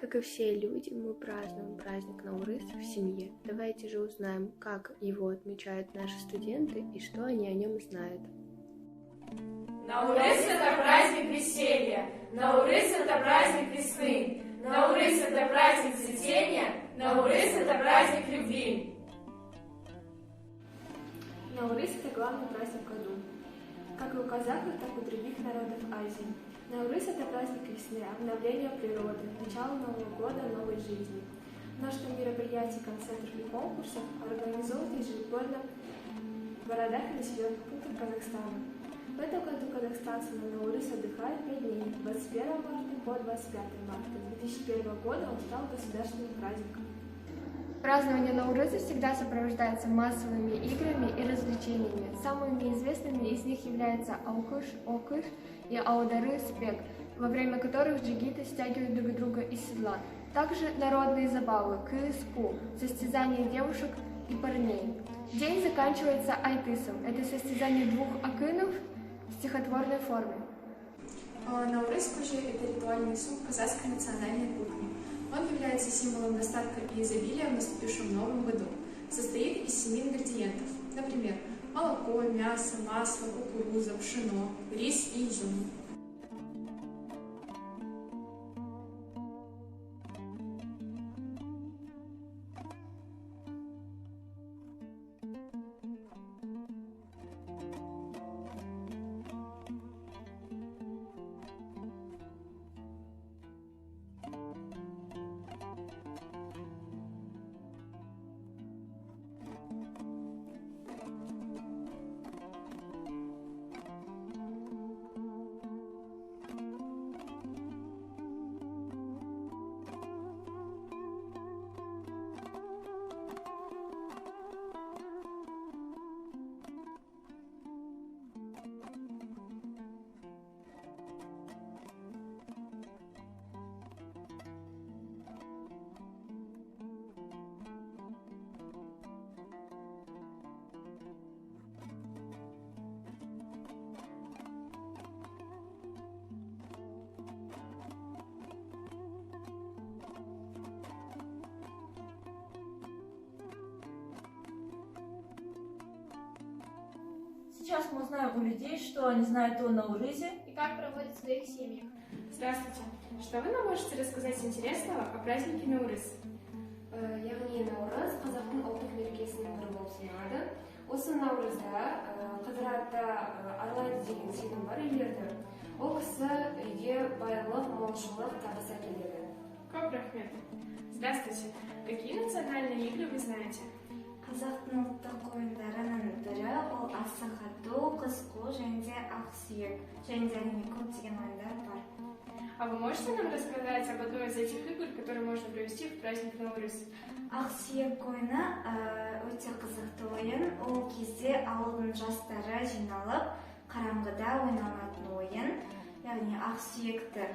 Как и все люди, мы празднуем праздник Наурыз в семье. Давайте же узнаем, как его отмечают наши студенты и что они о нем знают. Наурыз – это праздник веселья, Наурыз – это праздник весны, Наурыз – это праздник цветения, Наурыз – это праздник любви. Наурыз – это главный праздник в году, как и у казахов, так и у других народов Азии. Наурыз – это праздник весны, обновления природы, начало Нового года, новой жизни. Множество мероприятий, концертов и конкурсов организовывают ежегодно в городах и населенных пунктах Казахстана. В этом году казахстанцы на Наурыз отдыхают 5 дней, 21 марта по 25 марта. С 2001 года он стал государственным праздником. Празднование Наурыза всегда сопровождается массовыми играми и развлечениями. Самыми известными из них являются Аукыш, Окыш и Аудары Спек, во время которых джигиты стягивают друг друга из седла. Также народные забавы Кыспу, состязание девушек и парней. День заканчивается Айтысом. Это состязание двух акынов в стихотворной форме. Наурыз – это ритуальный суп казахской национальной кухни. Он является символом достатка и изобилия в наступившем новом году. Состоит из 7 ингредиентов, например, молоко, мясо, масло, кукуруза, пшено, рис и изюм. Сейчас мы узнаем у людей, что они знают о Наурызе И как проводят в своих семьях. Здравствуйте! Что вы нам можете рассказать интересного о празднике Наурыз? Яғни Наурыз қазақтың ұлттық мерекесінің бірі болып саналады. Осы Наурызда Қыдыратта Арлайды деген сенім бар үйлерде. Ол кісі үйге байлық, молшылық табыс әкеледі. Көп рахмет! Здравствуйте! Какие национальные игры вы знаете? Қазақтың ұлттық ойындарының бірі ол асық ату, қыз қуу және де ақсүйек және де көптеген ойындар бар. А вы можете нам рассказать об одной из этих игр, которые можно провести в праздник Наурыз? Ақсүйек ойыны өте қызықты ойын. Ол кезде ауылдың жастары жиналып, қараңғыда ойналатын ойын. Яғни ақсүйекті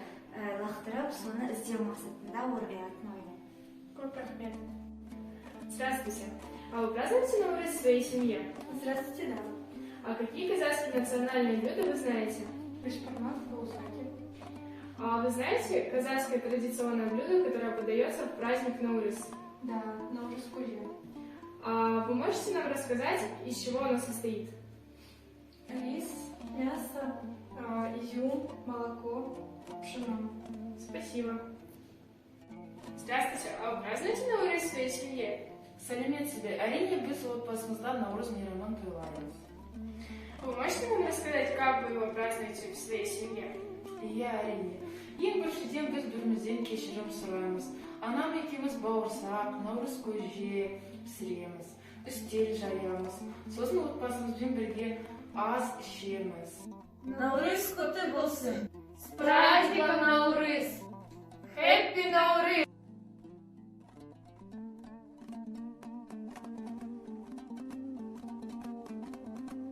лақтырып, соны іздеу мақсатында ойнайтын ойын. Көп рахмет! Здравствуйте! А вы празднуете Наурыз в своей семье? Здравствуйте, да. А какие казахские национальные блюда вы знаете? Бешпармак, полусаки. А вы знаете казахское традиционное блюдо, которое подается в праздник Наурыз? Да, Наурыз кузе. А вы можете нам рассказать, из чего оно состоит? Рис, мясо, изюм, молоко, пшено. Спасибо. Здравствуйте, а вы празднуете Наурыз в своей семье? Сәлеметсіздер, әрине біз отбасымызда Наурыз мейрамын тойлаймыз. Вы можете нам рассказать, как вы его празднуете в своей семье? Иә, әрине. Ең біріншіден біз бірімізден кешірім сұраймыз. Анам екеуміз бауырсақ, Наурыз көже пісіреміз, үстел жаямыз. Сосын отбасымызбен бірге ас ішеміз. Наурыз құтты болсын! С праздником Наурыз! Happy Наурыз!